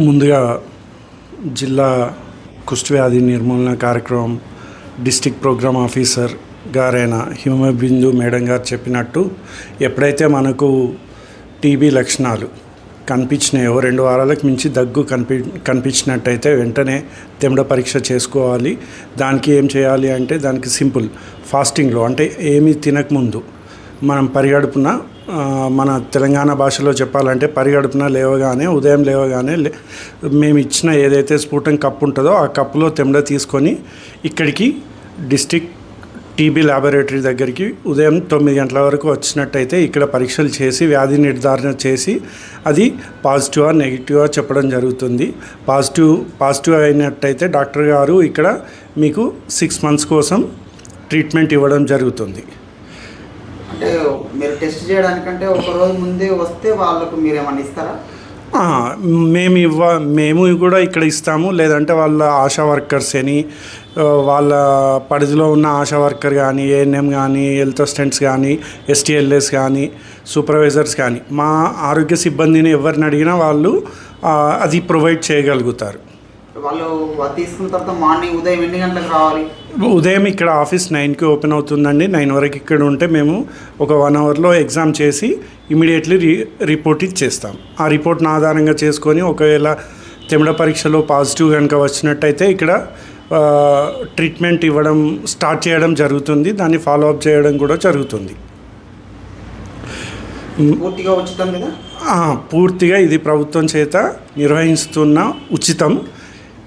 ముందుగా జిల్లా కుష్ఠవ్యాధి నిర్మూలన కార్యక్రమం డిస్ట్రిక్ట్ ప్రోగ్రామ్ ఆఫీసర్ గారైన హిమబిందు మేడం గారు చెప్పినట్టు ఎప్పుడైతే మనకు టీబీ లక్షణాలు కనిపించినాయో 2 వారాలకు మించి దగ్గు కనిపించినట్టయితే వెంటనే తెమ్డ పరీక్ష చేసుకోవాలి. దానికి ఏం చేయాలి అంటే దానికి సింపుల్ ఫాస్టింగ్లో అంటే ఏమీ తినకముందు మనం పరిగడుపున మన తెలంగాణ భాషలో చెప్పాలంటే పరిగడుపున లేవగానే ఉదయం లేవగానే మేము ఇచ్చిన ఏదైతే స్ఫూటం కప్పు ఉంటుందో ఆ కప్పులో తెమ్డ తీసుకొని ఇక్కడికి డిస్ట్రిక్ట్ టీబీ ల్యాబొరేటరీ దగ్గరికి ఉదయం 9 గంటల వరకు వచ్చినట్టయితే ఇక్కడ పరీక్షలు చేసి వ్యాధి నిర్ధారణ చేసి అది పాజిటివా నెగిటివా చెప్పడం జరుగుతుంది. పాజిటివ్ అయినట్టయితే డాక్టర్ గారు ఇక్కడ మీకు 6 months కోసం ట్రీట్మెంట్ ఇవ్వడం జరుగుతుంది. అంటే మీరు టెస్ట్ చేయడానికంటే ఒక రోజు ముందే వస్తే వాళ్ళకు మీరు ఏమన్నా ఇస్తారా? మేము కూడా ఇక్కడ ఇస్తాము. లేదంటే వాళ్ళ ఆశా వర్కర్స్ అని వాళ్ళ పరిధిలో ఉన్న ఆశా వర్కర్ కానీ ఏఎన్ఎం కానీ హెల్త్ అసిస్టెంట్స్ కానీ ఎస్టీఎల్ఎస్ కానీ సూపర్వైజర్స్ కానీ మా ఆరోగ్య సిబ్బందిని ఎవరిని అడిగినా వాళ్ళు అది ప్రొవైడ్ చేయగలుగుతారు. వాళ్ళు తీసుకున్న తర్వాత మార్నింగ్ ఉదయం ఎన్ని గంటలకు రావాలి? ఉదయం ఇక్కడ ఆఫీస్ 9కి ఓపెన్ అవుతుందండి. 9 వరకు ఇక్కడ ఉంటే మేము ఒక 1 hourలో ఎగ్జామ్ చేసి ఇమీడియట్లీ రిపోర్ట్ ఇచ్చేస్తాం. ఆ రిపోర్ట్ని ఆధారంగా చేసుకొని ఒకవేళ తెమ్డ పరీక్షలో పాజిటివ్ కనుక వచ్చినట్టయితే ఇక్కడ ట్రీట్మెంట్ ఇవ్వడం స్టార్ట్ చేయడం జరుగుతుంది. దాన్ని ఫాలోఅప్ చేయడం కూడా జరుగుతుంది. పూర్తిగా ఉచితం కదా? పూర్తిగా ఇది ప్రభుత్వం చేత నిర్వహిస్తున్న ఉచితం.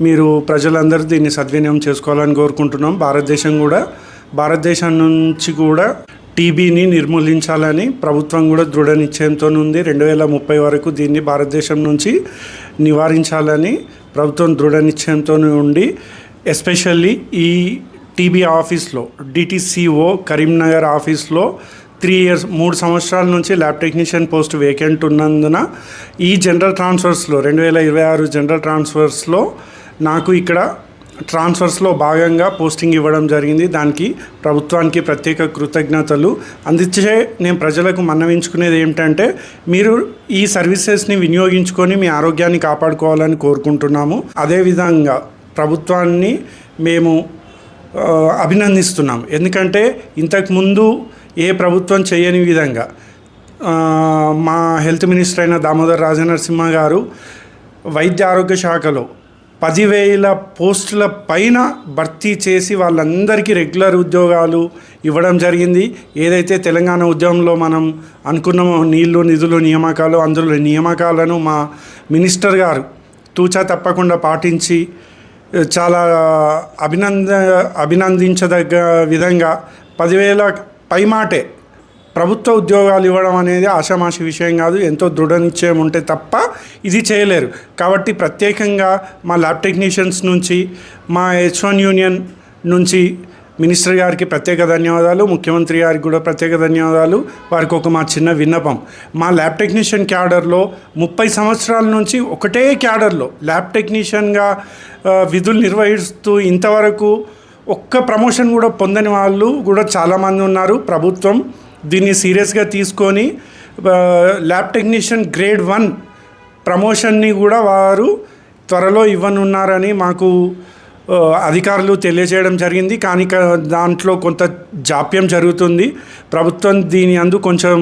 మీరు ప్రజలందరూ దీన్ని సద్వినియోగం చేసుకోవాలని కోరుకుంటున్నాం. భారతదేశం నుంచి కూడా టీబీని నిర్మూలించాలని ప్రభుత్వం కూడా దృఢ నిశ్చయంతో ఉంది. 2030 వరకు దీన్ని భారతదేశం నుంచి నివారించాలని ప్రభుత్వం దృఢ నిశ్చయంతో ఉండి ఎస్పెషల్లీ ఈ టీబీ ఆఫీస్లో డిటిసిఓ కరీంనగర్ ఆఫీస్లో 3 సంవత్సరాల నుంచి ల్యాబ్ టెక్నీషియన్ పోస్ట్ వేకెంట్ ఉన్నందున ఈ జనరల్ ట్రాన్స్ఫర్స్లో 2026 జనరల్ ట్రాన్స్ఫర్స్లో నాకు ఇక్కడ ట్రాన్స్ఫర్స్లో భాగంగా పోస్టింగ్ ఇవ్వడం జరిగింది. దానికి ప్రభుత్వానికి ప్రత్యేక కృతజ్ఞతలు. అందుచే నేను ప్రజలకు మన్నవించుకునేది ఏమిటంటే మీరు ఈ సర్వీసెస్ని వినియోగించుకొని మీ ఆరోగ్యాన్ని కాపాడుకోవాలని కోరుకుంటున్నాము. అదేవిధంగా ప్రభుత్వాన్ని మేము అభినందిస్తున్నాం. ఎందుకంటే ఇంతకుముందు ఏ ప్రభుత్వం చేయని విధంగా మా హెల్త్ మినిస్టర్ అయిన దామోదర్ రాజనరసింహ గారు వైద్య ఆరోగ్య శాఖలో 10,000 పోస్టుల పైన భర్తీ చేసి వాళ్ళందరికీ రెగ్యులర్ ఉద్యోగాలు ఇవ్వడం జరిగింది. ఏదైతే తెలంగాణ ఉద్యమంలో మనం అనుకున్నామో నీళ్లు నిధులు నియామకాలు, అందులో నియామకాలను మా మినిస్టర్ గారు తూచా తప్పకుండా పాటించి చాలా అభినందించదగ్గ విధంగా 10,000 పైమాటే ప్రభుత్వ ఉద్యోగాలు ఇవ్వడం అనేది ఆషామాషి విషయం కాదు. ఎంతో దృఢ నిశ్చయం ఉంటే తప్ప ఇది చేయలేరు. కాబట్టి ప్రత్యేకంగా మా ల్యాబ్ టెక్నీషియన్స్ నుంచి మా H1 యూనియన్ నుంచి మినిస్టర్ గారికి ప్రత్యేక ధన్యవాదాలు, ముఖ్యమంత్రి గారికి కూడా ప్రత్యేక ధన్యవాదాలు. వారికి మా చిన్న విన్నపం, మా ల్యాబ్ టెక్నీషియన్ క్యాడర్లో 30 సంవత్సరాల నుంచి ఒకటే క్యాడర్లో ల్యాబ్ టెక్నీషియన్గా విధులు నిర్వహిస్తూ ఇంతవరకు ఒక్క ప్రమోషన్ కూడా పొందని వాళ్ళు కూడా చాలామంది ఉన్నారు. ప్రభుత్వం దీన్ని సీరియస్గా తీసుకొని ల్యాబ్ టెక్నీషియన్ గ్రేడ్ 1 ప్రమోషన్ని కూడా వారు త్వరలో ఇవ్వనున్నారని మాకు అధికారులు తెలియజేయడం జరిగింది. కానీ దాంట్లో కొంత జాప్యం జరుగుతుంది. ప్రభుత్వం దీని అందు కొంచెం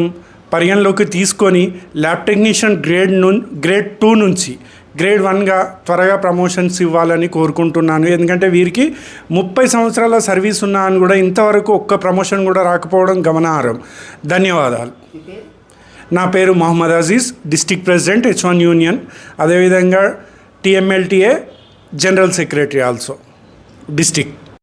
పరిగణలోకి తీసుకొని ల్యాబ్ టెక్నీషియన్ గ్రేడ్ 2 నుంచి గ్రేడ్ 1గా త్వరగా ప్రమోషన్స్ ఇవ్వాలని కోరుకుంటున్నాను. ఎందుకంటే వీరికి 30 సంవత్సరాల సర్వీస్ ఉన్నా అని కూడా ఇంతవరకు ఒక్క ప్రమోషన్ కూడా రాకపోవడం గమనార్హం. ధన్యవాదాలు. నా పేరు Mohammed Aziz, district president H1 union. అదేవిధంగా TMLTA general secretary also district.